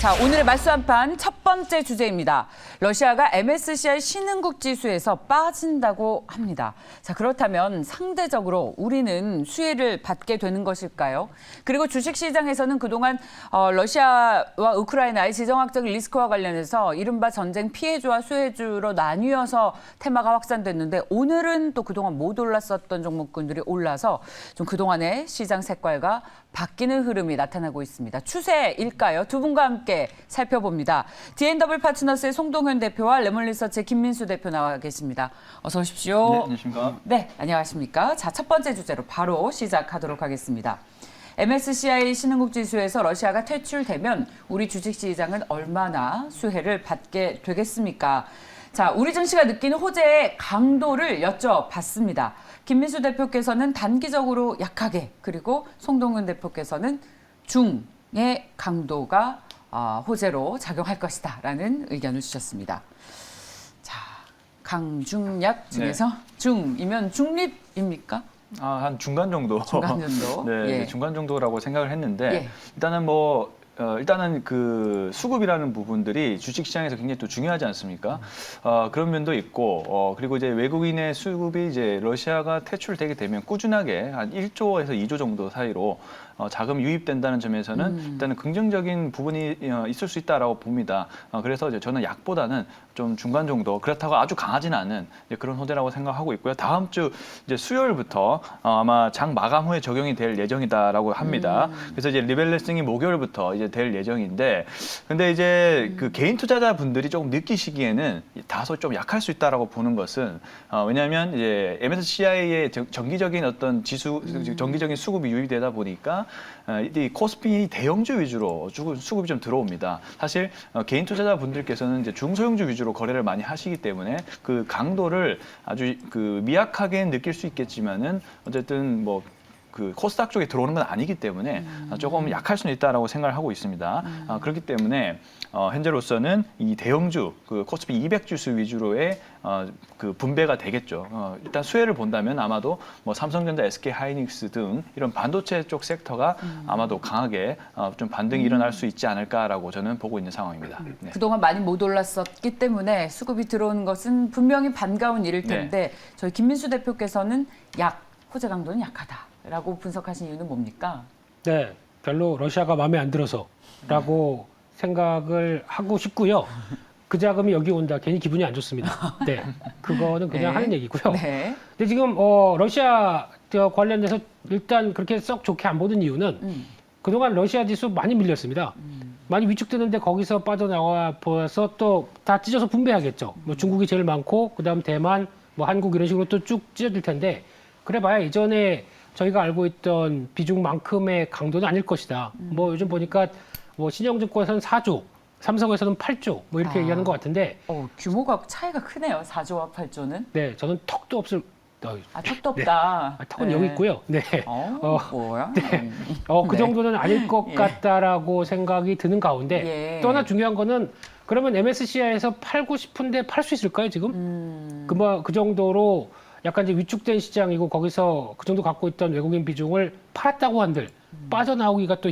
자, 오늘의 맞수 한판 첫 번째 주제입니다. 러시아가 MSCI 신흥국 지수에서 빠진다고 합니다. 자, 그렇다면 상대적으로 우리는 수혜를 받게 되는 것일까요? 그리고 주식시장에서는 그동안 러시아와 우크라이나의 지정학적 리스크와 관련해서 이른바 전쟁 피해주와 수혜주로 나뉘어서 테마가 확산됐는데 오늘은 또 그동안 못 올랐었던 종목군들이 올라서 좀 그동안의 시장 색깔과 바뀌는 흐름이 나타나고 있습니다. 추세일까요? 두 분과 함께 살펴봅니다. D&W 파트너스의 송동현 대표와 레몬리서치의 김민수 대표 나와 계십니다. 어서 오십시오. 네, 안녕하십니까. 네, 안녕하십니까. 자, 첫 번째 주제로 바로 시작하도록 하겠습니다. MSCI 신흥국 지수에서 러시아가 퇴출되면 우리 주식시장은 얼마나 수혜를 받게 되겠습니까? 자, 우리 증시가 느끼는 호재의 강도를 여쭤봤습니다. 김민수 대표께서는 단기적으로 약하게, 그리고 송동훈 대표께서는 중의 강도가 호재로 작용할 것이다라는 의견을 주셨습니다. 자, 강중약 중에서 중이면 중립입니까? 한 중간 정도. 중간 정도. 네, 예. 중간 정도라고 생각을 했는데 예. 일단은 그 수급이라는 부분들이 주식시장에서 굉장히 또 중요하지 않습니까? 그런 면도 있고 그리고 이제 외국인의 수급이 이제 러시아가 퇴출되게 되면 꾸준하게 한 1조에서 2조 정도 사이로 자금이 유입된다는 점에서는 일단은 긍정적인 부분이 있을 수 있다라고 봅니다. 그래서 이제 저는 약보다는 좀 중간 정도, 그렇다고 아주 강하지는 않은 그런 호재라고 생각하고 있고요. 다음 주 이제 수요일부터 아마 장 마감 후에 적용이 될 예정이다라고 합니다. 그래서 이제 리밸런싱이 목요일부터 이제 될 예정인데, 근데 이제 그 개인 투자자분들이 조금 느끼시기에는 다소 좀 약할 수 있다라고 보는 것은 왜냐하면 이제 MSCI의 정기적인 어떤 정기적인 수급이 유입되다 보니까 이 코스피 대형주 위주로 수급이 좀 들어옵니다. 사실 개인 투자자분들께서는 이제 중소형주 위주로 거래를 많이 하시기 때문에 그 강도를 아주 그 미약하게 느낄 수 있겠지만은 어쨌든 뭐 그 코스닥 쪽에 들어오는 건 아니기 때문에 조금 약할 수는 있다라고 생각을 하고 있습니다. 그렇기 때문에 현재로서는 이 대형주, 그 코스피 200 지수 위주로의 그 분배가 되겠죠. 일단 수혜를 본다면 아마도 뭐 삼성전자, SK 하이닉스 등 이런 반도체 쪽 섹터가 아마도 강하게 좀 반등이 일어날 수 있지 않을까라고 저는 보고 있는 상황입니다. 네. 그동안 많이 못 올랐었기 때문에 수급이 들어오는 것은 분명히 반가운 일일 텐데 저희 김민수 대표께서는 호재 강도는 약하다라고 분석하신 이유는 뭡니까? 네, 별로 러시아가 마음에 안 들어서라고 생각을 하고 싶고요. 그 자금이 여기 온다 괜히 기분이 안 좋습니다. 네, 그거는 그냥 하는 얘기고요. 네. 근데 지금 러시아 관련돼서 일단 그렇게 썩 좋게 안 보는 이유는 그동안 러시아 지수 많이 밀렸습니다. 많이 위축되는데 거기서 빠져나와 보여서 또 다 찢어서 분배하겠죠. 뭐 중국이 제일 많고 그다음 대만, 뭐 한국 이런 식으로 또 쭉 찢어질 텐데 그래봐야 예전에 저희가 알고 있던 비중만큼의 강도는 아닐 것이다. 뭐 요즘 보니까 뭐 신영증권에서는 4조, 삼성에서는 8조 뭐 이렇게 얘기하는 것 같은데. 규모가 차이가 크네요. 4조와 8조는. 네, 저는 턱도 없을. 턱도 없다. 턱은 여기 있고요. 네. 뭐야? 네. 그 정도는 아닐 것 같다라고 생각이 드는 가운데 또 하나 중요한 거는 그러면 MSCI에서 팔고 싶은데 팔 수 있을까요, 지금? 그 정도로 약간 이제 위축된 시장이고 거기서 그 정도 갖고 있던 외국인 비중을 팔았다고 한들 빠져나오기가 또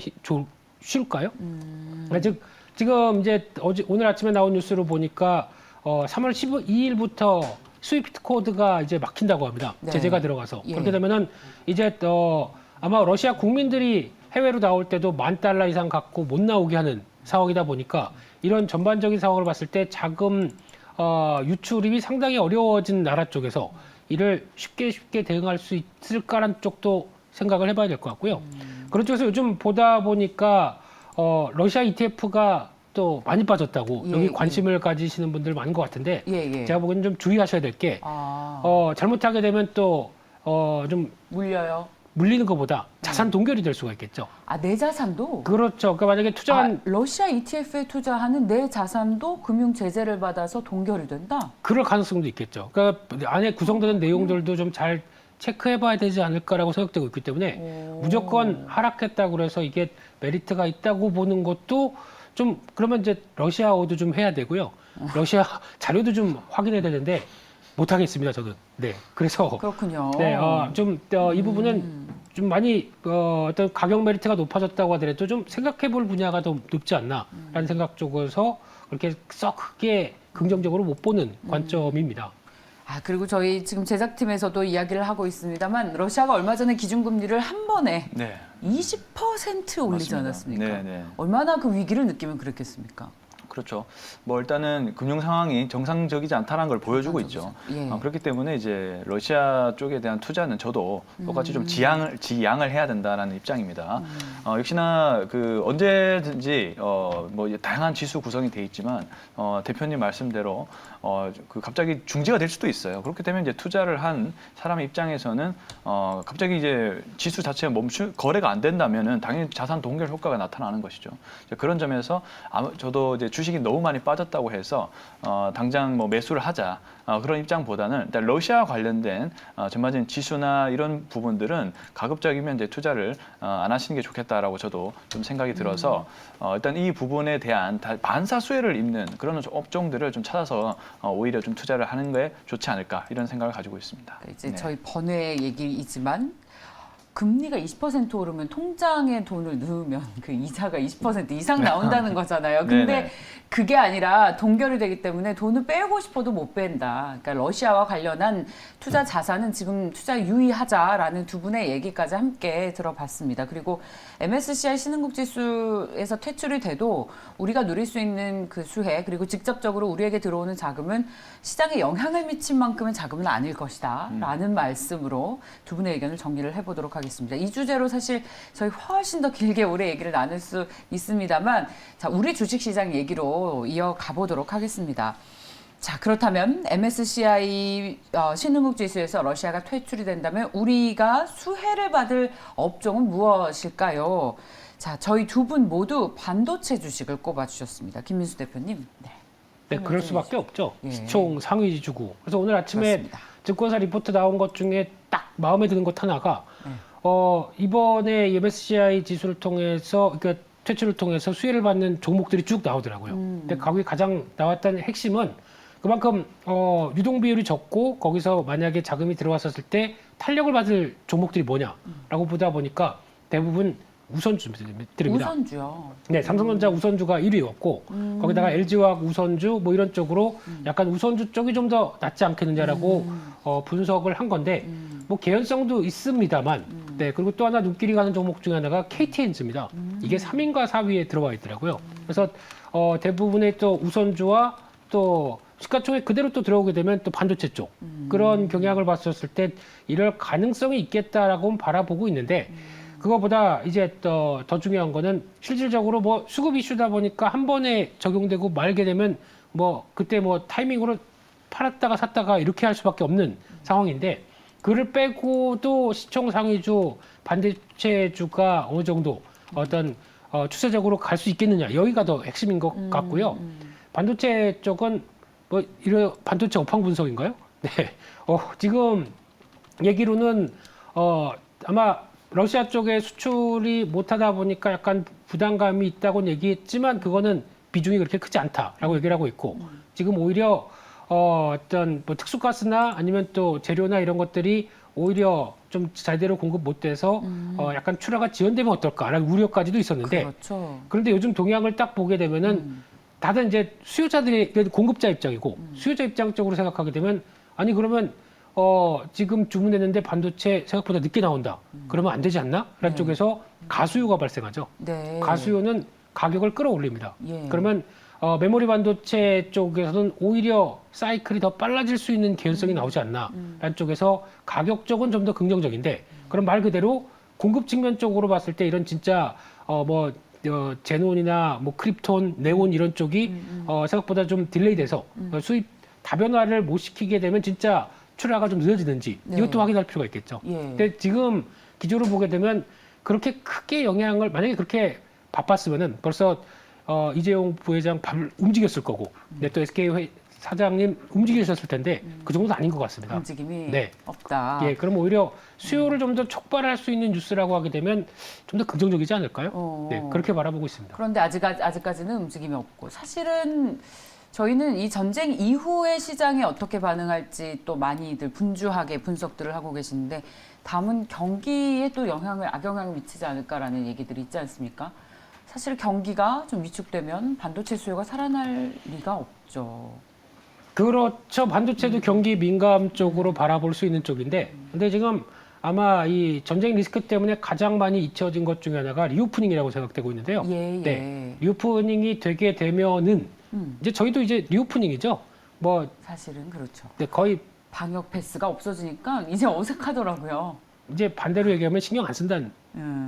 쉬울까요? 즉 지금 이제 오늘 아침에 나온 뉴스로 보니까 3월 12일부터 스위프트 코드가 이제 막힌다고 합니다. 네. 제재가 들어가서 그렇게 되면은 이제 아마 러시아 국민들이 해외로 나올 때도 $10,000 이상 갖고 못 나오게 하는 상황이다 보니까 이런 전반적인 상황을 봤을 때 자금 유출입이 상당히 어려워진 나라 쪽에서 이를 쉽게 대응할 수 있을까라는 쪽도 생각을 해봐야 될 것 같고요. 그런 쪽에서 요즘 보다 보니까 러시아 ETF가 또 많이 빠졌다고 여기 관심을 가지시는 분들 많은 것 같은데 제가 보기에는 좀 주의하셔야 될 게 잘못하게 되면 또 좀 물리는 것보다 자산 동결이 될 수가 있겠죠. 내 자산도? 그렇죠. 그러니까 만약에 투자한 러시아 ETF에 투자하는 내 자산도 금융 제재를 받아서 동결이 된다? 그럴 가능성도 있겠죠. 그러니까 안에 구성되는 내용들도 좀 잘 체크해봐야 되지 않을까라고 생각되고 있기 때문에 무조건 하락했다고 그래서 이게 메리트가 있다고 보는 것도 좀 그러면 이제 러시아어도 좀 해야 되고요. 러시아 자료도 좀 확인해야 되는데 못 하겠습니다, 저는. 네, 그래서 그렇군요. 네, 좀 이 부분은 좀 많이 어떤 가격 메리트가 높아졌다고 하더라도 좀 생각해볼 분야가 더 높지 않나라는 생각 쪽에서 그렇게 썩 크게 긍정적으로 못 보는 관점입니다. 아, 그리고 저희 지금 제작팀에서도 이야기를 하고 있습니다만 러시아가 얼마 전에 기준금리를 한 번에 네. 20% 올리지 맞습니다. 않았습니까? 네, 네. 얼마나 그 위기를 느끼면 그랬겠습니까? 그렇죠. 뭐 일단은 금융 상황이 정상적이지 않다는 걸 보여주고 있죠. 예. 그렇기 때문에 이제 러시아 쪽에 대한 투자는 저도 똑같이 좀 지양을 해야 된다라는 입장입니다. 역시나 그 언제든지 뭐 다양한 지수 구성이 돼 있지만 대표님 말씀대로 그 갑자기 중지가 될 수도 있어요. 그렇게 되면 이제 투자를 한 사람의 입장에서는 갑자기 이제 지수 자체가 거래가 안 된다면은 당연히 자산 동결 효과가 나타나는 것이죠. 그런 점에서 저도 이제 주식이 너무 많이 빠졌다고 해서 당장 뭐 매수를 하자 그런 입장보다는 일단 러시아 관련된 전반적인 지수나 이런 부분들은 가급적이면 이제 투자를 안 하시는 게 좋겠다라고 저도 좀 생각이 들어서 일단 이 부분에 대한 반사수혜를 입는 그런 업종들을 좀 찾아서 오히려 좀 투자를 하는 게 좋지 않을까 이런 생각을 가지고 있습니다. 이제 네. 저희 번외 얘기이지만 금리가 20% 오르면 통장에 돈을 넣으면 그 이자가 20% 이상 나온다는 거잖아요. 근데 네네. 그게 아니라 동결이 되기 때문에 돈을 빼고 싶어도 못 뺀다. 그러니까 러시아와 관련한 투자 자산은 지금 투자 유의하자라는 두 분의 얘기까지 함께 들어봤습니다. 그리고 MSCI 신흥국 지수에서 퇴출이 돼도 우리가 누릴 수 있는 그 수혜 그리고 직접적으로 우리에게 들어오는 자금은 시장에 영향을 미친 만큼의 자금은 아닐 것이다 라는 말씀으로 두 분의 의견을 정리를 해보도록 하겠습니다. 이 주제로 사실 저희 훨씬 더 길게 오래 얘기를 나눌 수 있습니다만 자, 우리 주식시장 얘기로 이어가 보도록 하겠습니다. 자, 그렇다면 MSCI 신흥국 지수에서 러시아가 퇴출이 된다면 우리가 수혜를 받을 업종은 무엇일까요? 자, 저희 두 분 모두 반도체 주식을 꼽아주셨습니다. 김민수 대표님. 네, 그럴 수밖에 없죠. 예. 시총 상위주고. 그래서 오늘 아침에 그렇습니다. 증권사 리포트 나온 것 중에 딱 마음에 드는 것 하나가 네. 이번에 MSCI 지수를 통해서 그러니까 퇴출을 통해서 수혜를 받는 종목들이 쭉 나오더라고요. 근데 거기 가장 나왔던 핵심은 그만큼 유동 비율이 적고 거기서 만약에 자금이 들어왔었을 때 탄력을 받을 종목들이 뭐냐라고 보다 보니까 대부분 우선주들입니다. 우선주요. 네, 삼성전자 우선주가 1위였고 거기다가 LG화학 우선주 뭐 이런 쪽으로 약간 우선주 쪽이 좀 더 낫지 않겠느냐라고 분석을 한 건데 뭐 개연성도 있습니다만 네, 그리고 또 하나 눈길이 가는 종목 중에 하나가 KTN즈입니다. 이게 3위인가 4위에 들어와 있더라고요. 그래서 대부분의 또 우선주와 또 시가총액 그대로 또 들어오게 되면 또 반도체 쪽 그런 경향을 봤었을 때 이럴 가능성이 있겠다라고 바라보고 있는데 그거보다 이제 더 중요한 거는 실질적으로 뭐 수급 이슈다 보니까 한 번에 적용되고 말게 되면 뭐 그때 뭐 타이밍으로 팔았다가 샀다가 이렇게 할 수밖에 없는 상황인데 그를 빼고도 시총 상위주 반도체주가 어느 정도 어떤 추세적으로 갈 수 있겠느냐 여기가 더 핵심인 것 같고요. 반도체 쪽은 뭐 이런 반도체 업황 분석인가요? 네. 지금 얘기로는 아마 러시아 쪽에 수출이 못하다 보니까 약간 부담감이 있다고는 얘기했지만 그거는 비중이 그렇게 크지 않다라고 얘기를 하고 있고 지금 오히려 어떤 뭐 특수가스나 아니면 또 재료나 이런 것들이 오히려 좀 제대로 공급 못 돼서 약간 출하가 지연되면 어떨까라는 우려까지도 있었는데 그렇죠. 그런데 요즘 동향을 딱 보게 되면은 다들 이제 수요자들이 공급자 입장이고 수요자 입장 쪽으로 생각하게 되면 아니 그러면 지금 주문했는데 반도체 생각보다 늦게 나온다. 그러면 안 되지 않나? 라는 쪽에서 가수요가 발생하죠. 네. 가수요는 가격을 끌어올립니다. 예. 그러면 메모리 반도체 쪽에서는 오히려 사이클이 더 빨라질 수 있는 개연성이 나오지 않나? 라는 쪽에서 가격 쪽은 좀 더 긍정적인데 그럼 말 그대로 공급 측면 쪽으로 봤을 때 이런 진짜 제논이나 뭐 크립톤, 네온 이런 쪽이 생각보다 좀 딜레이 돼서 수입 다변화를 못 시키게 되면 진짜 출하가 좀 늦어지는지 네. 이것도 확인할 필요가 있겠죠. 예. 근데 지금 기조를 보게 되면 그렇게 크게 영향을 만약에 그렇게 바빴으면은 벌써 이재용 부회장 움직였을 거고, 근데 또 SK 사장님 움직이셨을 텐데 그 정도도 아닌 것 같습니다. 움직임이 네. 없다. 예, 그럼 오히려 수요를 좀 더 촉발할 수 있는 뉴스라고 하게 되면 좀 더 긍정적이지 않을까요? 네, 그렇게 바라보고 있습니다. 그런데 아직까지는 움직임이 없고 사실은 저희는 이 전쟁 이후의 시장에 어떻게 반응할지 또 많이들 분주하게 분석들을 하고 계시는데 다음은 경기에 또 악영향을 미치지 않을까라는 얘기들이 있지 않습니까? 사실 경기가 좀 위축되면 반도체 수요가 살아날 리가 없죠. 그렇죠. 반도체도 경기 민감 쪽으로 바라볼 수 있는 쪽인데, 근데 지금 아마 이 전쟁 리스크 때문에 가장 많이 잊혀진 것 중에 하나가 리오프닝이라고 생각되고 있는데요. 예, 예. 네, 리오프닝이 되게 되면은 이제 저희도 이제 리오프닝이죠. 뭐 사실은 그렇죠. 네, 거의 방역 패스가 없어지니까 이제 어색하더라고요. 이제 반대로 얘기하면 신경 안 쓴다는.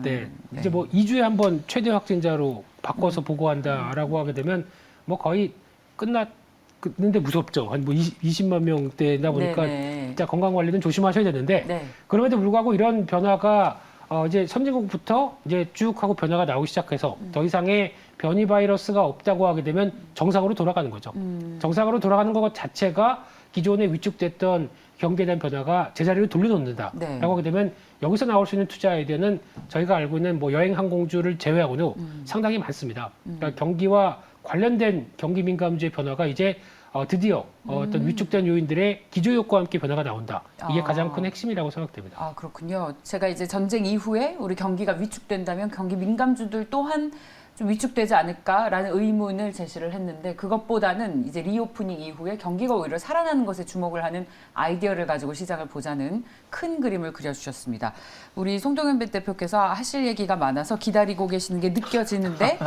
네, 이제 뭐 2주에 한 번 최대 확진자로 바꿔서 보고한다라고 하게 되면 뭐 거의 끝났는데 무섭죠. 한 뭐 20만 명대다 보니까 네네. 진짜 건강 관리는 조심하셔야 되는데 네. 그럼에도 불구하고 이런 변화가 이제 선진국부터 이제 쭉 하고 변화가 나오기 시작해서 더 이상의 변이 바이러스가 없다고 하게 되면 정상으로 돌아가는 거죠. 정상으로 돌아가는 것 자체가 기존에 위축됐던 경기에 대한 변화가 제자리로 돌려놓는다라고 네. 하게 되면 여기서 나올 수 있는 투자 아이디어는 저희가 알고 있는 뭐 여행 항공주를 제외하고는 상당히 많습니다. 그러니까 경기와 관련된 경기 민감주의 변화가 이제 드디어 어떤 위축된 요인들의 기저효과와 함께 변화가 나온다. 이게 가장 큰 핵심이라고 생각됩니다. 아, 그렇군요. 제가 이제 전쟁 이후에 우리 경기가 위축된다면 경기 민감주들 또한 좀 위축되지 않을까라는 의문을 제시를 했는데 그것보다는 이제 리오프닝 이후에 경기가 오히려 살아나는 것에 주목을 하는 아이디어를 가지고 시장을 보자는 큰 그림을 그려주셨습니다. 우리 송동현 대표께서 하실 얘기가 많아서 기다리고 계시는 게 느껴지는데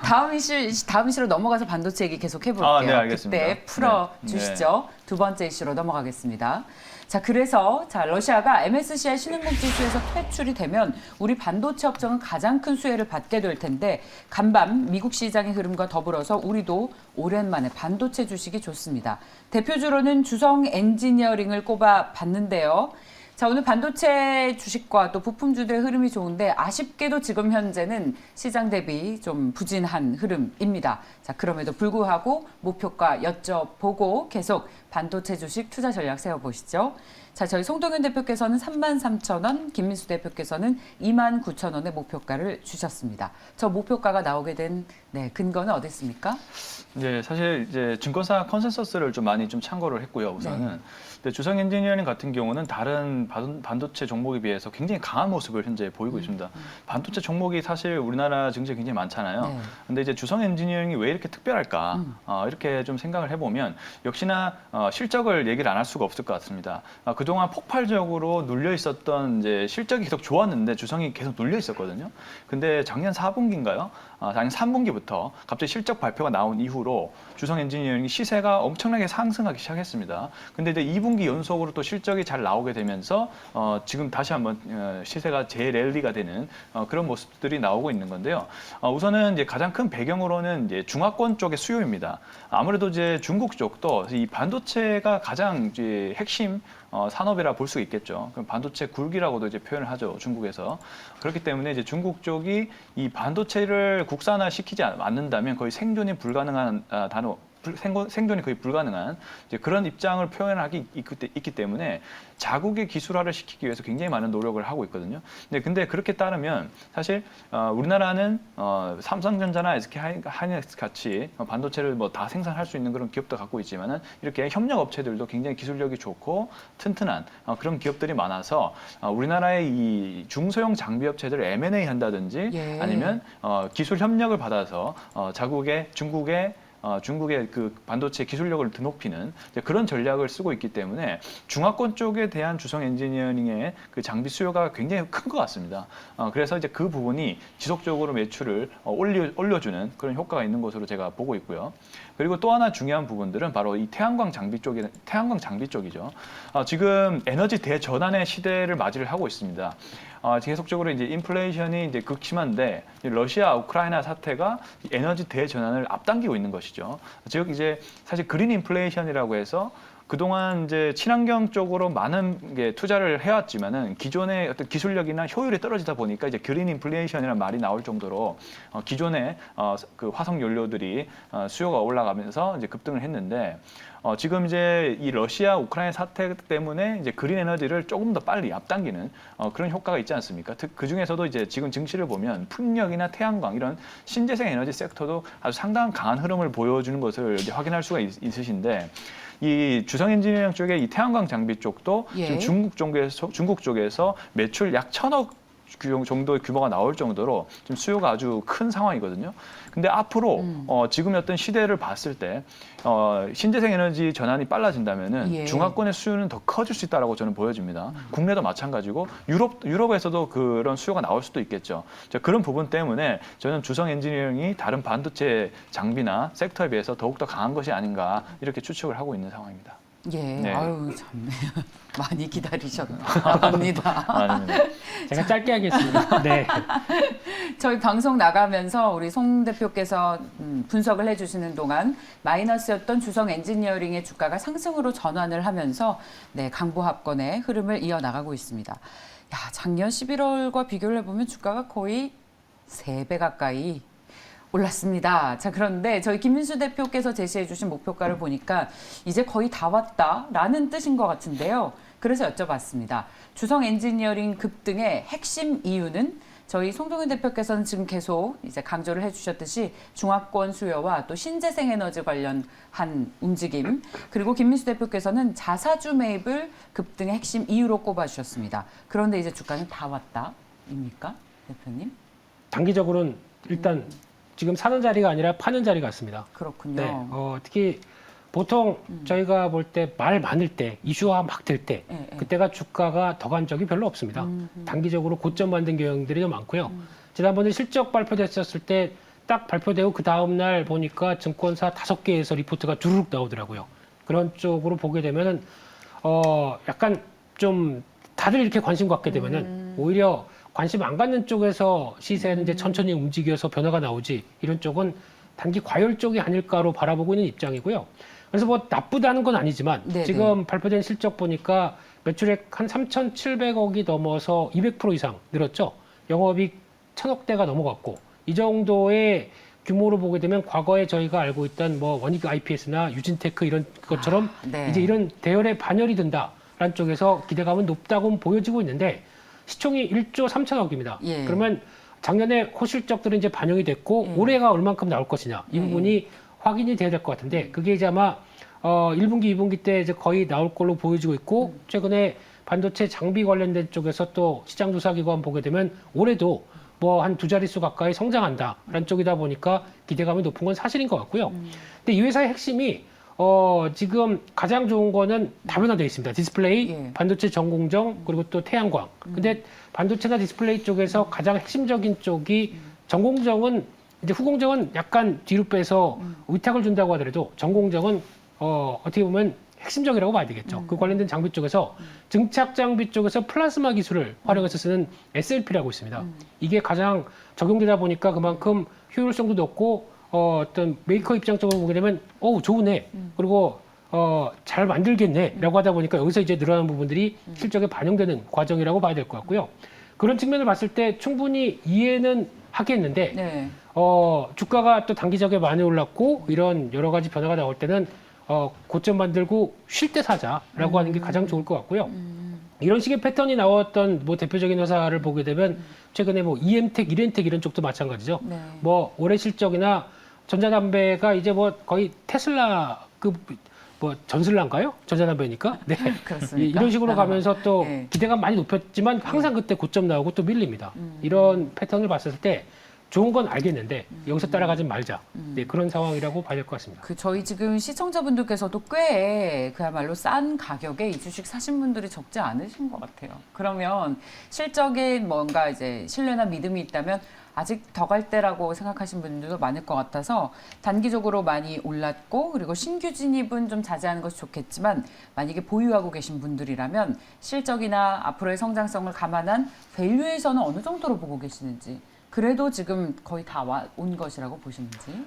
다음 이슈로 넘어가서 반도체 얘기 계속 해볼게요. 네, 알겠습니다. 그때 풀어주시죠. 네. 두 번째 이슈로 넘어가겠습니다. 자, 그래서 러시아가 MSCI 신흥국 지수에서 퇴출이 되면 우리 반도체 업종은 가장 큰 수혜를 받게 될 텐데 간밤 미국 시장의 흐름과 더불어서 우리도 오랜만에 반도체 주식이 좋습니다. 대표주로는 주성 엔지니어링을 꼽아 봤는데요. 자, 오늘 반도체 주식과 또 부품주들의 흐름이 좋은데 아쉽게도 지금 현재는 시장 대비 좀 부진한 흐름입니다. 자, 그럼에도 불구하고 목표가 여쭤보고 계속 반도체 주식 투자 전략 세워보시죠. 자, 저희 송동현 대표께서는 33,000원, 김민수 대표께서는 29,000원의 목표가를 주셨습니다. 저 목표가가 나오게 된 근거는 어디 있습니까? 네, 사실 이제 증권사 컨센서스를 좀 많이 좀 참고를 했고요. 우선은 근데 주성 엔지니어링 같은 경우는 다른 반도체 종목에 비해서 굉장히 강한 모습을 현재 보이고 있습니다. 반도체 종목이 사실 우리나라 증시에 굉장히 많잖아요. 네. 근데 이제 주성 엔지니어링이 왜 이렇게 특별할까? 이렇게 좀 생각을 해보면 역시나 실적을 얘기를 안 할 수가 없을 것 같습니다. 그동안 폭발적으로 눌려 있었던 이제 실적이 계속 좋았는데 주성이 계속 눌려 있었거든요. 근데 작년 4분기인가요? 작년 3분기부터 갑자기 실적 발표가 나온 이후로 주성 엔지니어링 시세가 엄청나게 상승하기 시작했습니다. 근데 이제 2분기 연속으로 또 실적이 잘 나오게 되면서 지금 다시 한번 시세가 재랠리가 되는 그런 모습들이 나오고 있는 건데요. 우선은 이제 가장 큰 배경으로는 이제 중화권 쪽의 수요입니다. 아무래도 이제 중국 쪽도 이 반도체가 가장 이제 핵심 산업이라 볼 수 있겠죠. 그럼 반도체 굴기라고도 이제 표현을 하죠, 중국에서. 그렇기 때문에 이제 중국 쪽이 이 반도체를 국산화시키지 않는다면 거의 생존이 불가능한 생존이 거의 불가능한 이제 그런 입장을 표현하기 있기 때문에 자국의 기술화를 시키기 위해서 굉장히 많은 노력을 하고 있거든요. 근데 그렇게 따르면 사실 우리나라는 삼성전자나 SK하이닉스 같이 반도체를 뭐 다 생산할 수 있는 그런 기업도 갖고 있지만은 이렇게 협력 업체들도 굉장히 기술력이 좋고 튼튼한 그런 기업들이 많아서 우리나라의 이 중소형 장비 업체들을 M&A 한다든지 아니면 기술 협력을 받아서 중국의 그 반도체 기술력을 드높이는 그런 전략을 쓰고 있기 때문에 중화권 쪽에 대한 주성 엔지니어링의 그 장비 수요가 굉장히 큰 것 같습니다. 그래서 이제 그 부분이 지속적으로 매출을 올려주는 그런 효과가 있는 것으로 제가 보고 있고요. 그리고 또 하나 중요한 부분들은 바로 이 태양광 장비 쪽이죠. 지금 에너지 대전환의 시대를 맞이를 하고 있습니다. 계속적으로 이제 인플레이션이 이제 극심한데 러시아 우크라이나 사태가 에너지 대전환을 앞당기고 있는 것이죠. 즉 이제 사실 그린 인플레이션이라고 해서 그동안 이제 친환경 쪽으로 많은 게 투자를 해왔지만은 기존의 어떤 기술력이나 효율이 떨어지다 보니까 이제 그린 인플레이션이라는 말이 나올 정도로 기존의 그 화석 연료들이 수요가 올라가면서 이제 급등을 했는데 지금 이제 이 러시아 우크라이나 사태 때문에 이제 그린 에너지를 조금 더 빨리 앞당기는 그런 효과가 있지 않습니까? 그 중에서도 이제 지금 증시를 보면 풍력이나 태양광 이런 신재생 에너지 섹터도 아주 상당한 강한 흐름을 보여주는 것을 이제 확인할 수가 있으신데 이 주성 엔지니어링 쪽에 이 태양광 장비 쪽도 예. 지금 중국 쪽에서 매출 약 1,000억 정도의 규모가 나올 정도로 지금 수요가 아주 큰 상황이거든요. 근데 앞으로 지금의 어떤 시대를 봤을 때 신재생 에너지 전환이 빨라진다면은 예. 중화권의 수요는 더 커질 수 있다라고 저는 보여집니다. 국내도 마찬가지고 유럽에서도 그런 수요가 나올 수도 있겠죠. 자, 그런 부분 때문에 저는 주성 엔지니어링이 다른 반도체 장비나 섹터에 비해서 더욱더 강한 것이 아닌가 이렇게 추측을 하고 있는 상황입니다. 예, 네. 아유 참 많이 기다리셨나 봅니다. 아닙니다. 제가 짧게 하겠습니다. 네. 저희 방송 나가면서 우리 송 대표께서 분석을 해주시는 동안 마이너스였던 주성 엔지니어링의 주가가 상승으로 전환을 하면서 네, 강보합권의 흐름을 이어나가고 있습니다. 야, 작년 11월과 비교를 해보면 주가가 거의 3배 가까이 올랐습니다. 자, 그런데 저희 김민수 대표께서 제시해 주신 목표가를 보니까 이제 거의 다 왔다라는 뜻인 것 같은데요. 그래서 여쭤봤습니다. 주성 엔지니어링 급등의 핵심 이유는 저희 송동현 대표께서는 지금 계속 이제 강조를 해주셨듯이 중화권 수요와 또 신재생 에너지 관련한 움직임, 그리고 김민수 대표께서는 자사주 매입을 급등의 핵심 이유로 꼽아주셨습니다. 그런데 이제 주가는 다 왔다입니까, 대표님? 단기적으로는 일단 지금 사는 자리가 아니라 파는 자리 같습니다. 그렇군요. 네. 특히 보통 저희가 볼 때 말 많을 때 이슈화 막 될 때 예, 예. 그때가 주가가 더 간 적이 별로 없습니다. 단기적으로 고점 만든 경향들이 좀 많고요. 지난번에 실적 발표됐었을 때 딱 발표되고 그 다음 날 보니까 증권사 5개에서 리포트가 주르륵 나오더라고요. 그런 쪽으로 보게 되면은 약간 좀 다들 이렇게 관심 갖게 되면은 오히려 관심 안 갖는 쪽에서 시세는 이제 천천히 움직여서 변화가 나오지 이런 쪽은 단기 과열 쪽이 아닐까로 바라보고 있는 입장이고요. 그래서 뭐 나쁘다는 건 아니지만 네네. 지금 발표된 실적 보니까 매출액 한 3,700억이 넘어서 200% 이상 늘었죠. 영업이익 1,000억대가 넘어갔고 이 정도의 규모로 보게 되면 과거에 저희가 알고 있던 뭐 원익 IPS나 유진테크 이런 것처럼 네. 이제 이런 대열에 반열이 된다라는 쪽에서 기대감은 높다고 보여지고 있는데 시총이 1조 3천억입니다. 예. 그러면 작년에 호실적들은 이제 반영이 됐고 예. 올해가 얼만큼 나올 것이냐 이 예. 부분이 확인이 돼야 될 것 같은데 그게 이제 아마 1분기, 2분기 때 이제 거의 나올 걸로 보여지고 있고 최근에 반도체 장비 관련된 쪽에서 또 시장 조사기관 보게 되면 올해도 뭐 한 2자릿수 가까이 성장한다라는 쪽이다 보니까 기대감이 높은 건 사실인 것 같고요. 근데 이 회사의 핵심이 지금 가장 좋은 거는 다변화되어 있습니다. 디스플레이, 예. 반도체 전공정, 그리고 또 태양광. 근데 반도체나 디스플레이 쪽에서 가장 핵심적인 쪽이 전공정은 이제 후공정은 약간 뒤로 빼서 위탁을 준다고 하더라도 전공정은 어떻게 보면 핵심적이라고 봐야 되겠죠. 그 관련된 장비 쪽에서 증착 장비 쪽에서 플라즈마 기술을 활용해서 쓰는 SLP라고 있습니다. 이게 가장 적용되다 보니까 그만큼 효율성도 높고 어떤 메이커 입장적으로 보게 되면 좋으네. 그리고 잘 만들겠네라고 하다 보니까 여기서 이제 늘어나는 부분들이 실적에 반영되는 과정이라고 봐야 될 것 같고요. 그런 측면을 봤을 때 충분히 이해는 하겠는데 네. 주가가 또 단기적에 많이 올랐고 이런 여러 가지 변화가 나올 때는 고점 만들고 쉴 때 사자라고 하는 게 가장 좋을 것 같고요. 이런 식의 패턴이 나왔던 뭐 대표적인 회사를 보게 되면 최근에 뭐 EM텍, 이렌텍 이런 쪽도 마찬가지죠. 네. 뭐 올해 실적이나 전자담배가 이제 뭐 거의 테슬라 뭐 전슬라인가요? 전자담배니까. 네. 그렇습니까? 이런 식으로 가면서 또 네. 기대감 많이 높였지만 항상 그때 고점 나오고 또 밀립니다. 이런 패턴을 봤을 때 좋은 건 알겠는데 여기서 따라가지 말자. 네, 그런 상황이라고 봐야 될 것 같습니다. 저희 지금 시청자분들께서도 꽤 그야말로 싼 가격에 이 주식 사신 분들이 적지 않으신 것 같아요. 그러면 실적에 뭔가 이제 신뢰나 믿음이 있다면 아직 더 갈 때라고 생각하신 분들도 많을 것 같아서 단기적으로 많이 올랐고 그리고 신규 진입은 좀 자제하는 것이 좋겠지만 만약에 보유하고 계신 분들이라면 실적이나 앞으로의 성장성을 감안한 밸류에이션은 어느 정도로 보고 계시는지 그래도 지금 거의 다 온 것이라고 보시는지.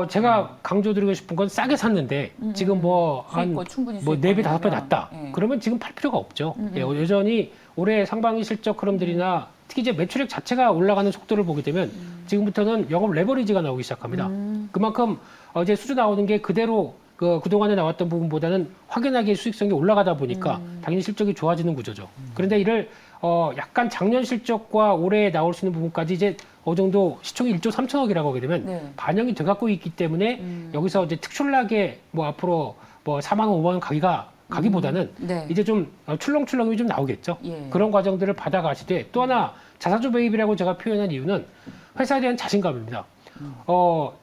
제가 강조드리고 싶은 건 싸게 샀는데 지금 수익권 충분히 뭐 4배, 5배 수익권이라면, 났다. 예. 그러면 지금 팔 필요가 없죠. 예, 여전히 올해 상반기 실적 흐름들이나 특히 이제 매출액 자체가 올라가는 속도를 보게 되면 지금부터는 영업 레버리지가 나오기 시작합니다. 그만큼 이제 수주 나오는 게 그대로 그동안에 나왔던 부분보다는 확연하게 수익성이 올라가다 보니까 당연히 실적이 좋아지는 구조죠. 그런데 이를 약간 작년 실적과 올해 나올 수 있는 부분까지 이제 어느 정도 시총이 1조 3천억이라고 하게 되면 네. 반영이 돼갖고 있기 때문에 여기서 이제 특출나게 뭐 앞으로 뭐 4만 원, 5만 원 가기보다는 네. 이제 좀 출렁출렁이 좀 나오겠죠. 예. 그런 과정들을 받아가시되 또 하나 자사주 매입이라고 제가 표현한 이유는 회사에 대한 자신감입니다.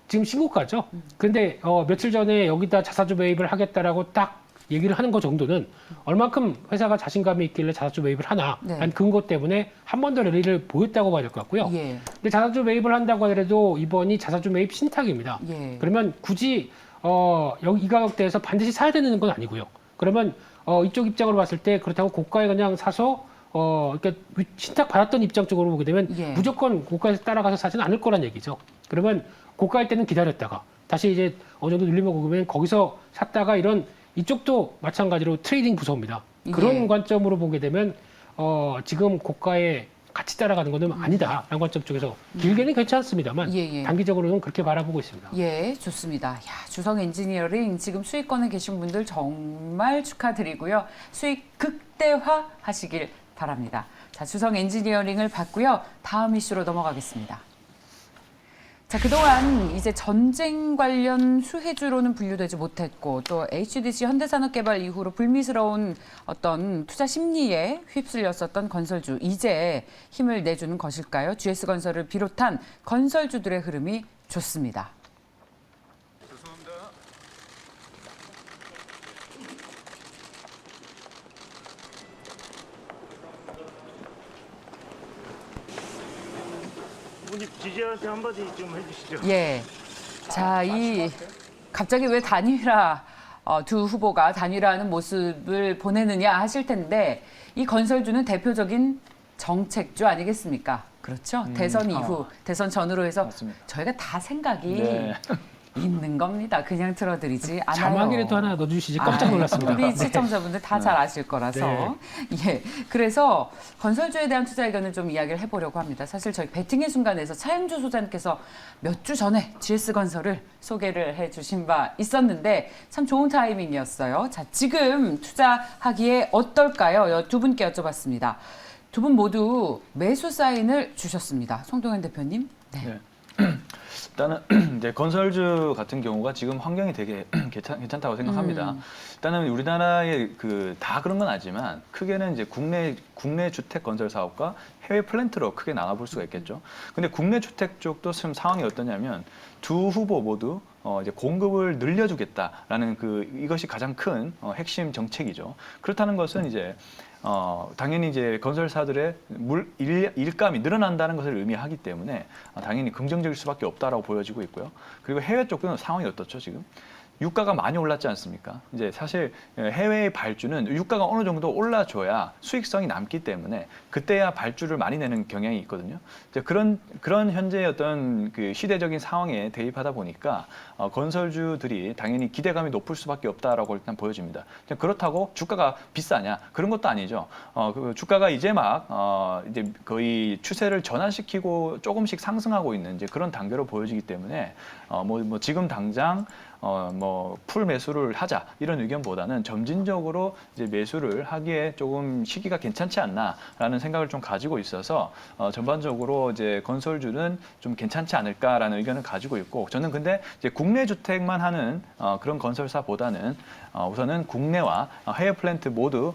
지금 신고가죠. 그런데 며칠 전에 여기다 자사주 매입을 하겠다라고 딱 얘기를 하는 것 정도는 얼만큼 회사가 자신감이 있길래 자사주 매입을 하나 네. 한 근거 때문에 한 번 더 랠리를 보였다고 봐야 될 것 같고요. 예. 근데 자사주 매입을 한다고 하더라도 이번이 자사주 매입 신탁입니다. 예. 그러면 굳이 여기 이 가격대에서 반드시 사야 되는 건 아니고요. 그러면 이쪽 입장으로 봤을 때 그렇다고 고가에 그냥 사서 그러니까 신탁 받았던 입장 쪽으로 보게 되면 예. 무조건 고가에서 따라가서 사지는 않을 거란 얘기죠. 그러면 고가일 때는 기다렸다가 다시 이제 어느 정도 눌리면 보면 거기서 샀다가 이쪽도 마찬가지로 트레이딩 부서입니다. 그런 예. 관점으로 보게 되면 지금 고가에 같이 따라가는 것은 아니다라는 관점 쪽에서 길게는 괜찮습니다만 예. 단기적으로는 그렇게 바라보고 있습니다. 예, 좋습니다. 야, 주성 엔지니어링 지금 수익권에 계신 분들 정말 축하드리고요. 수익 극대화 하시길 바랍니다. 자, 주성 엔지니어링을 봤고요. 다음 이슈로 넘어가겠습니다. 자, 그동안 이제 전쟁 관련 수혜주로는 분류되지 못했고 또 HDC 현대산업개발 이후로 불미스러운 어떤 투자 심리에 휩쓸렸었던 건설주 이제 힘을 내주는 것일까요? GS건설을 비롯한 건설주들의 흐름이 좋습니다. 우리 지지한테 한마디 좀 해주시죠. 예. 자, 갑자기 왜 단일화 두 후보가 단일화하는 모습을 보내느냐 하실 텐데 이 건설주는 대표적인 정책주 아니겠습니까? 그렇죠. 대선 이후, 대선 전후로 해서 맞습니다. 저희가 다 생각이 네. 있는 겁니다. 그냥 틀어드리지 않아요. 자막이라도 하나 넣어주시지 깜짝 놀랐습니다. 우리 시청자분들 다 잘 아실 거라서. 예. 그래서 건설주에 대한 투자 의견을 좀 이야기를 해보려고 합니다. 사실 저희 배팅의 순간에서 차영주 소장님께서 몇 주 전에 GS건설을 소개를 해주신 바 있었는데 참 좋은 타이밍이었어요. 자, 지금 투자하기에 어떨까요? 두 분께 여쭤봤습니다. 두 분 모두 매수 사인을 주셨습니다. 송동현 대표님. 네. 일단은 이제 건설주 같은 경우가 지금 환경이 되게 괜찮다고 생각합니다. 일단은 우리나라의 다 그런 건 아니지만 크게는 이제 국내 주택 건설 사업과 해외 플랜트로 크게 나눠볼 수가 있겠죠. 근데 국내 주택 쪽도 지금 상황이 어떠냐면 두 후보 모두 이제 공급을 늘려주겠다라는 이것이 가장 큰 핵심 정책이죠. 그렇다는 것은 이제 당연히 이제 건설사들의 일감이 늘어난다는 것을 의미하기 때문에 당연히 긍정적일 수밖에 없다라고 보여지고 있고요. 그리고 해외 쪽은 상황이 어떻죠, 지금? 유가가 많이 올랐지 않습니까? 이제 사실 해외의 발주는 유가가 어느 정도 올라줘야 수익성이 남기 때문에 그때야 발주를 많이 내는 경향이 있거든요. 이제 그런 현재의 어떤 시대적인 상황에 대입하다 보니까 건설주들이 당연히 기대감이 높을 수밖에 없다라고 일단 보여집니다. 그렇다고 주가가 비싸냐? 그런 것도 아니죠. 주가가 이제 이제 거의 추세를 전환시키고 조금씩 상승하고 있는 이제 그런 단계로 보여지기 때문에 지금 당장 풀 매수를 하자 이런 의견보다는 점진적으로 이제 매수를 하기에 조금 시기가 괜찮지 않나라는 생각을 좀 가지고 있어서 전반적으로 이제 건설주는 좀 괜찮지 않을까라는 의견을 가지고 있고 저는 근데 이제 국내 주택만 하는 그런 건설사보다는 우선은 국내와 해외 플랜트 모두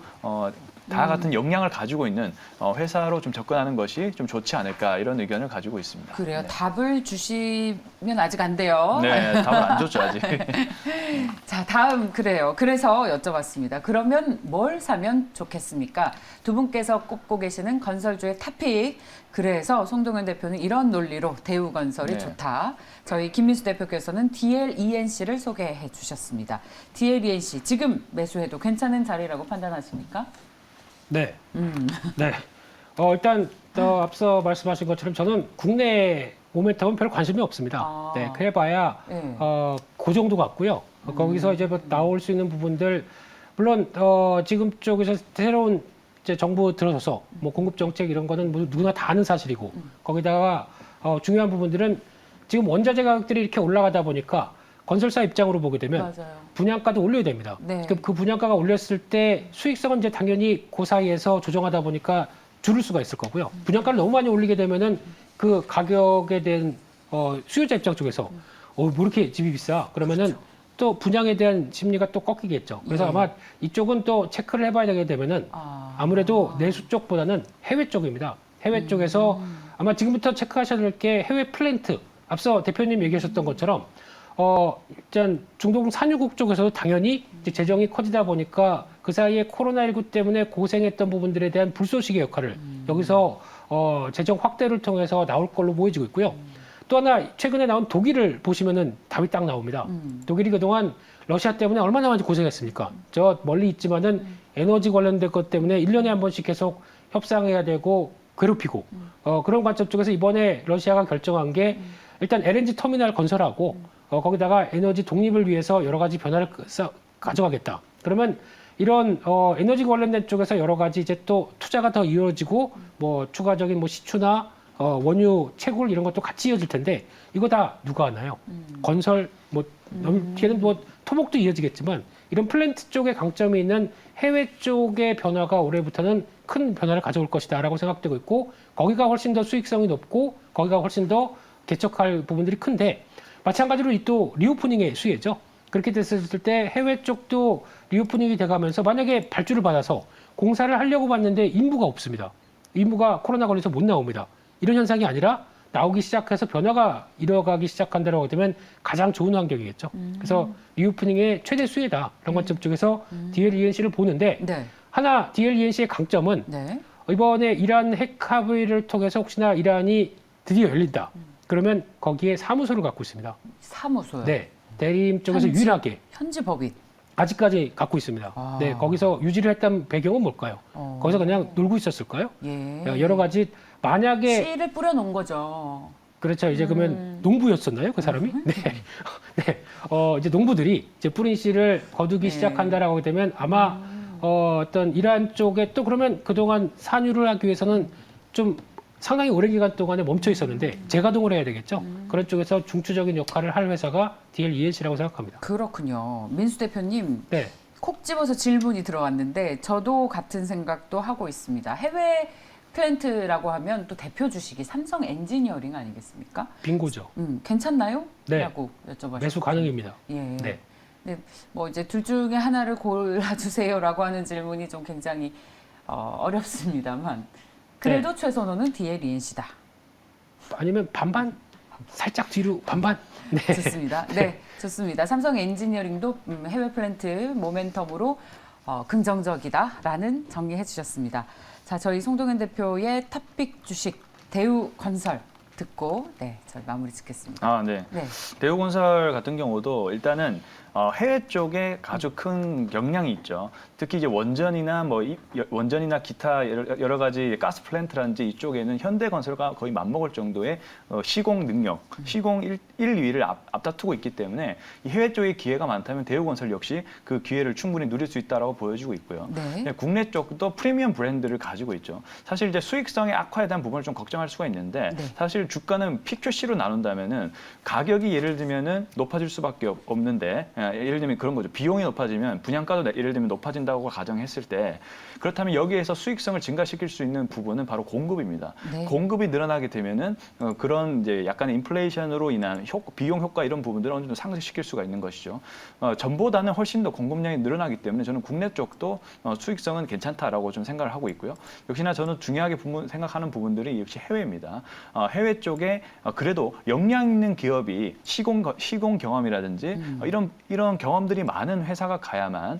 다 같은 역량을 가지고 있는 회사로 좀 접근하는 것이 좀 좋지 않을까 이런 의견을 가지고 있습니다. 그래요. 네. 답을 주시면 아직 안 돼요. 네, 답을 안 줬죠 아직. 자, 다음 그래요. 그래서 여쭤봤습니다. 그러면 뭘 사면 좋겠습니까? 두 분께서 꼽고 계시는 건설주의 탑픽. 그래서 송동현 대표는 이런 논리로 대우건설이 네. 좋다. 저희 김민수 대표께서는 DLENC를 소개해 주셨습니다. DLENC 지금 매수해도 괜찮은 자리라고 판단하십니까? 네. 네. 일단 앞서 말씀하신 것처럼 저는 국내 모멘텀은 별 관심이 없습니다. 아. 네, 그래봐야 네. 그 정도 같고요. 거기서 이제 뭐 나올 수 있는 부분들 물론 지금 쪽에서 새로운 이제 정부 들어서서 뭐 공급 정책 이런 거는 뭐 누구나 다 아는 사실이고 거기다가 중요한 부분들은 지금 원자재 가격들이 이렇게 올라가다 보니까 건설사 입장으로 보게 되면 맞아요. 분양가도 올려야 됩니다. 네. 그 분양가가 올렸을 때 수익성은 이제 당연히 그 사이에서 조정하다 보니까 줄일 수가 있을 거고요. 분양가를 너무 많이 올리게 되면은 그 가격에 대한 수요자 입장 쪽에서 뭐 이렇게 집이 비싸 그러면은 또 분양에 대한 심리가 또 꺾이겠죠. 그래서 예. 아마 이쪽은 또 체크를 해봐야 되게 되면은 아무래도 내수 쪽보다는 해외 쪽입니다. 해외 쪽에서 아마 지금부터 체크하셔야 될 게 해외 플랜트. 앞서 대표님 얘기하셨던 것처럼 일단 중동 산유국 쪽에서도 당연히 이제 재정이 커지다 보니까 그 사이에 코로나19 때문에 고생했던 부분들에 대한 불쏘시개 역할을 여기서 재정 확대를 통해서 나올 걸로 보여지고 있고요. 또 하나 최근에 나온 독일을 보시면은 답이 딱 나옵니다. 독일이 그동안 러시아 때문에 얼마나 많이 고생했습니까? 저 멀리 있지만은 에너지 관련된 것 때문에 1년에 한 번씩 계속 협상해야 되고 괴롭히고 그런 관점 쪽에서 이번에 러시아가 결정한 게 일단 LNG 터미널 건설하고 거기다가 에너지 독립을 위해서 여러 가지 변화를 가져가겠다. 그러면 이런 에너지 관련된 쪽에서 여러 가지 이제 또 투자가 더 이루어지고 뭐 추가적인 뭐 시추나 원유 채굴 이런 것도 같이 이어질 텐데 이거 다 누가 하나요? 건설 뭐 뒤에는 뭐 토목도 이어지겠지만 이런 플랜트 쪽에 강점이 있는 해외 쪽의 변화가 올해부터는 큰 변화를 가져올 것이다라고 생각되고 있고 거기가 훨씬 더 수익성이 높고 거기가 훨씬 더 개척할 부분들이 큰데 마찬가지로 이 또 리오프닝의 수혜죠. 그렇게 됐을 때 해외 쪽도 리오프닝이 돼가면서 만약에 발주를 받아서 공사를 하려고 봤는데 인부가 없습니다. 인부가 코로나 걸려서 못 나옵니다. 이런 현상이 아니라 나오기 시작해서 변화가 일어가기 시작한다고 하게 되면 가장 좋은 환경이겠죠. 그래서 리오프닝의 최대 수혜다. 이런 관점 쪽에서 DLENC를 보는데 네. 하나 DLENC의 강점은 네. 이번에 이란 핵 합의를 통해서 혹시나 이란이 드디어 열린다. 그러면 거기에 사무소를 갖고 있습니다. 사무소요. 네. 대리임 쪽에서 현지? 유일하게 현지 법인. 아직까지 갖고 있습니다. 아. 네. 거기서 유지를 했던 배경은 뭘까요? 거기서 그냥 놀고 있었을까요? 예. 여러 가지 만약에 씨를 뿌려놓은 거죠. 그렇죠. 이제 그러면 농부였었나요? 그 사람이? 네. 네. 이제 농부들이 이제 뿌린 씨를 거두기 네. 시작한다라고 하게 되면 아마 어떤 이란 쪽에 또 그러면 그동안 산유를 하기 위해서는 좀 상당히 오랜 기간 동안에 멈춰 있었는데 재가동을 해야 되겠죠. 그런 쪽에서 중추적인 역할을 할 회사가 DLENC라고 생각합니다. 그렇군요. 민수 대표님, 네. 콕 집어서 질문이 들어왔는데 저도 같은 생각도 하고 있습니다. 해외 플랜트라고 하면 또 대표 주식이 삼성 엔지니어링 아니겠습니까? 빙고죠. 괜찮나요? 네. 라고 여쭤봤어요. 매수 가능입니다. 예. 네. 네. 뭐 이제 둘 중에 하나를 골라주세요라고 하는 질문이 좀 굉장히 어렵습니다만 그래도 네. 최선호는 DLENC다. 아니면 반반? 살짝 뒤로 반반? 네. 좋습니다. 네, 좋습니다. 삼성 엔지니어링도 해외 플랜트 모멘텀으로 긍정적이다라는 정리해 주셨습니다. 자, 저희 송동현 대표의 탑픽 주식 대우건설 듣고 네, 저희 마무리 짓겠습니다. 아, 네. 네. 대우건설 같은 경우도 일단은 해외 쪽에 아주 큰 역량이 있죠. 특히 이제 원전이나 원전이나 기타 여러 가지 가스 플랜트라든지 이쪽에는 현대건설과 거의 맞먹을 정도의 시공 능력, 시공 1, 2위를 앞다투고 있기 때문에 이 해외 쪽에 기회가 많다면 대우건설 역시 그 기회를 충분히 누릴 수 있다라고 보여지고 있고요. 네. 국내 쪽도 프리미엄 브랜드를 가지고 있죠. 사실 이제 수익성의 악화에 대한 부분을 좀 걱정할 수가 있는데 네. 사실 주가는 P/Q로 나눈다면은 가격이 예를 들면은 높아질 수밖에 없는데 예를 들면 그런 거죠. 비용이 높아지면 분양가도 예를 들면 높아진다고 가정했을 때 그렇다면 여기에서 수익성을 증가시킬 수 있는 부분은 바로 공급입니다. 네. 공급이 늘어나게 되면은 그런 이제 약간의 인플레이션으로 인한 비용 효과 이런 부분들을 어느 정도 상쇄시킬 수가 있는 것이죠. 전보다는 훨씬 더 공급량이 늘어나기 때문에 저는 국내 쪽도 수익성은 괜찮다라고 좀 생각을 하고 있고요. 역시나 저는 중요하게 생각하는 부분들이 역시 해외입니다. 해외 설계 쪽에 그래도 역량 있는 기업이 시공 경험이라든지 이런 경험들이 많은 회사가 가야만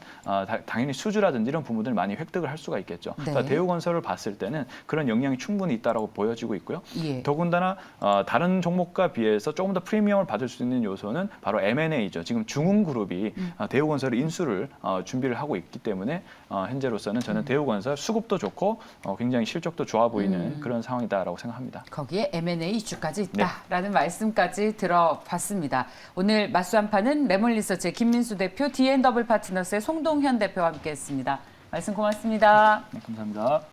당연히 수주라든지 이런 부분들을 많이 획득을 할 수가 있겠죠. 네. 그러니까 대우건설을 봤을 때는 그런 역량이 충분히 있다라고 보여지고 있고요. 예. 더군다나 다른 종목과 비해서 조금 더 프리미엄을 받을 수 있는 요소는 바로 M&A죠. 지금 중흥그룹이 대우건설의 인수를 준비를 하고 있기 때문에 현재로서는 저는 대우건설 수급도 좋고 굉장히 실적도 좋아 보이는 그런 상황이다라고 생각합니다. 거기에 M&A 이슈까지 있다라는 말씀까지 들어봤습니다. 오늘 맞수 한파는 레몬리서치의 김민수 대표, D&W 파트너스의 송동현 대표와 함께했습니다. 말씀 고맙습니다. 네, 감사합니다.